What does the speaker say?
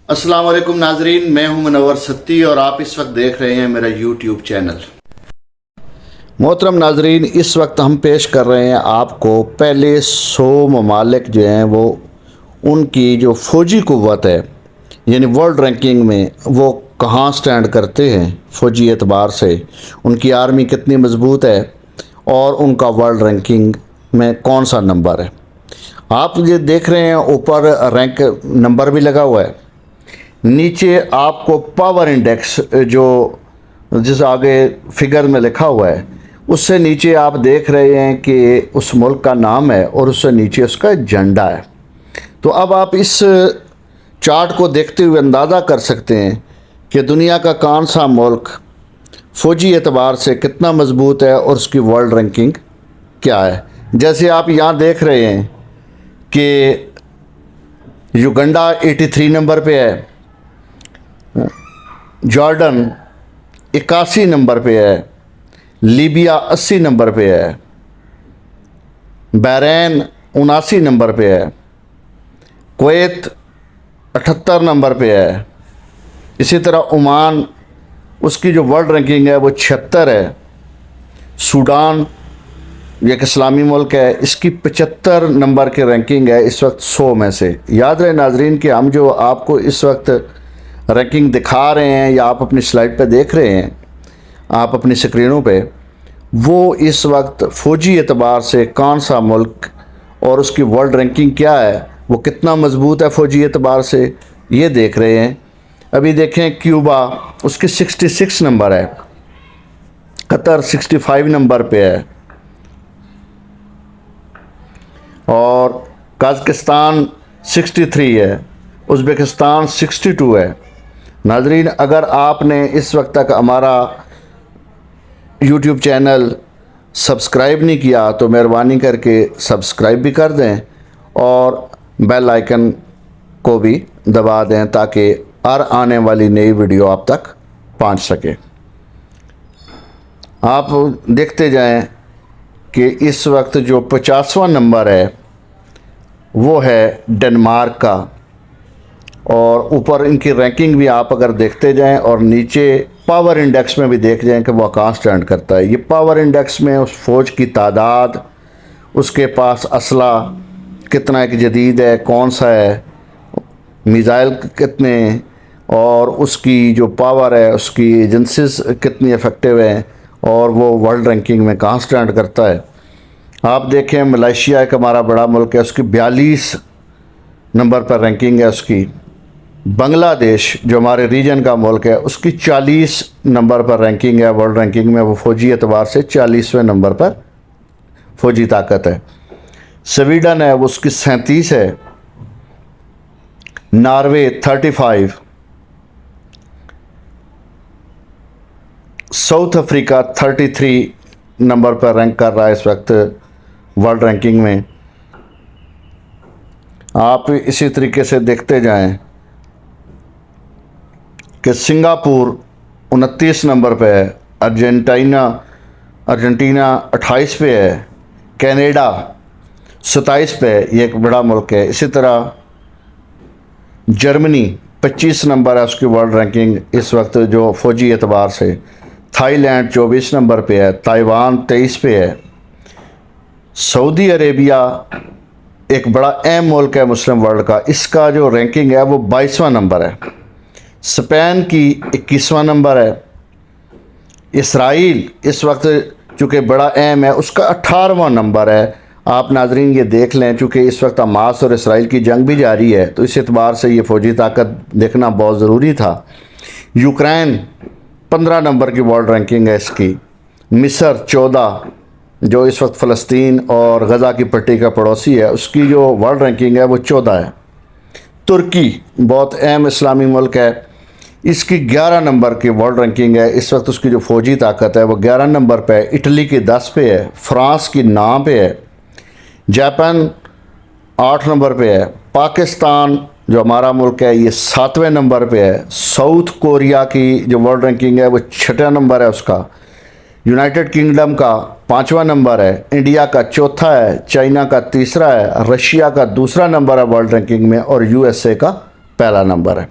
अस्सलाम वालेकुम नाजरीन, मैं हूं मुनव्वर सत्ती और आप इस वक्त देख रहे हैं मेरा यूट्यूब चैनल। मोहतरम नाजरीन, इस वक्त हम पेश कर रहे हैं आपको पहले 100 ममालिक जो हैं वो उनकी जो फ़ौजी क़ुव्वत है यानी वर्ल्ड रैंकिंग में वो कहाँ स्टैंड करते हैं फ़ौजी एतबार से, उनकी आर्मी कितनी मज़बूत है और उनका वर्ल्ड रैंकिंग में कौन सा नंबर है। आप ये देख रहे हैं ऊपर रैंक नंबर भी लगा हुआ है, नीचे आपको पावर इंडेक्स जो जिस आगे फिगर में लिखा हुआ है उससे नीचे आप देख रहे हैं कि उस मुल्क का नाम है और उससे नीचे उसका झंडा है। तो अब आप इस चार्ट को देखते हुए अंदाज़ा कर सकते हैं कि दुनिया का कौन सा मुल्क फ़ौजी एतबार से कितना मज़बूत है और उसकी वर्ल्ड रैंकिंग क्या है। जैसे आप यहाँ देख रहे हैं कि युगांडा 83 नंबर पे है, जॉर्डन 81 नंबर पे है, लीबिया 80 नंबर पे है, बहरीन 79 नंबर पे है, कुवैत 78 नंबर पे है, इसी तरह ओमान उसकी जो वर्ल्ड रैंकिंग है वो 76 है, सूडान ये एक इस्लामी मुल्क है, इसकी 75 नंबर की रैंकिंग है इस वक्त 100 में से। याद रहे नाजरीन कि हम जो आपको इस वक्त रैंकिंग दिखा रहे हैं या आप अपनी स्लाइड पे देख रहे हैं, आप अपनी स्क्रीनों पे, वो इस वक्त फ़ौजी एतबार से कौन सा मुल्क और उसकी वर्ल्ड रैंकिंग क्या है, वो कितना मज़बूत है फ़ौजी एतबार से, ये देख रहे हैं। अभी देखें क्यूबा उसकी 66 नंबर है, कतर 65 नंबर पे है और कज़ाकिस्तान 63 है, उज़्बेकिस्तान 62 है। नाजरीन, अगर आपने इस वक्त तक हमारा यूट्यूब चैनल सब्सक्राइब नहीं किया तो मेहरबानी करके सब्सक्राइब भी कर दें और बेल आइकन को भी दबा दें ताकि हर आने वाली नई वीडियो आप तक पहुंच सके। आप देखते जाएं कि इस वक्त जो 50वां नंबर है वो है डेनमार्क का और ऊपर इनकी रैंकिंग भी आप अगर देखते जाएं और नीचे पावर इंडेक्स में भी देख जाएं कि वह कहाँ स्टैंड करता है। ये पावर इंडेक्स में उस फ़ौज की तादाद, उसके पास असला कितना एक जदीद है, कौन सा है, मिज़ाइल कितने और उसकी जो पावर है, उसकी एजेंसीज कितनी इफ़ेक्टिव हैं और वो वर्ल्ड रैंकिंग में कहाँ स्टैंड करता है। आप देखें मलेशिया एक हमारा बड़ा मुल्क है, उसकी 42 नंबर पर रैंकिंग है उसकी। बांग्लादेश जो हमारे रीजन का मुल्क है उसकी 40 नंबर पर रैंकिंग है वर्ल्ड रैंकिंग में, वो फ़ौजी एतबार से 40वें नंबर पर फ़ौजी ताकत है। स्वीडन है वो उसकी 37 है, नॉर्वे 35, साउथ अफ्रीका 33 नंबर पर रैंक कर रहा है इस वक्त वर्ल्ड रैंकिंग में। आप इसी तरीके से देखते जाएं कि सिंगापुर 29 नंबर पे है, अर्जेंटीना 28 पे है, कनाडा 27 पे है, ये एक बड़ा मुल्क है। इसी तरह जर्मनी 25 नंबर है उसकी वर्ल्ड रैंकिंग इस वक्त जो फ़ौजी एतबार से। थाईलैंड 24 नंबर पे है, ताइवान 23 पे है, सऊदी अरेबिया एक बड़ा अहम मुल्क है मुस्लिम वर्ल्ड का, इसका जो रैंकिंग है वो 22वां नंबर है। स्पेन की 21वां नंबर है। इसराइल इस वक्त चूँकि बड़ा अहम है उसका 18वां नंबर है। आप नाजरीन ये देख लें, चूँकि इस वक्त हमास और इसराइल की जंग भी जारी है तो इस एतबार से ये फ़ौजी ताकत देखना बहुत ज़रूरी था। यूक्रेन 15 नंबर की वर्ल्ड रैंकिंग है इसकी। मिस्र 14 जो इस वक्त फ़लस्तीन और गज़ा की पट्टी का पड़ोसी है उसकी जो वर्ल्ड रैंकिंग है वो 14 है। तुर्की बहुत अहम इस्लामी मुल्क है, इसकी 11 नंबर की वर्ल्ड रैंकिंग है इस वक्त, उसकी जो फ़ौजी ताकत है वो 11 नंबर पे है। इटली की 10 पे है, फ्रांस की 9 पे है, जापान 8 नंबर पे है, पाकिस्तान जो हमारा मुल्क है ये 7वें नंबर पे है, साउथ कोरिया की जो वर्ल्ड रैंकिंग है वो 6वां नंबर है उसका, यूनाइटेड किंगडम का 5वां नंबर है, इंडिया का 4था है, चाइना का 3रा है, रशिया का 2रा नंबर है वर्ल्ड रैंकिंग में और यूएसए का पहला नंबर है।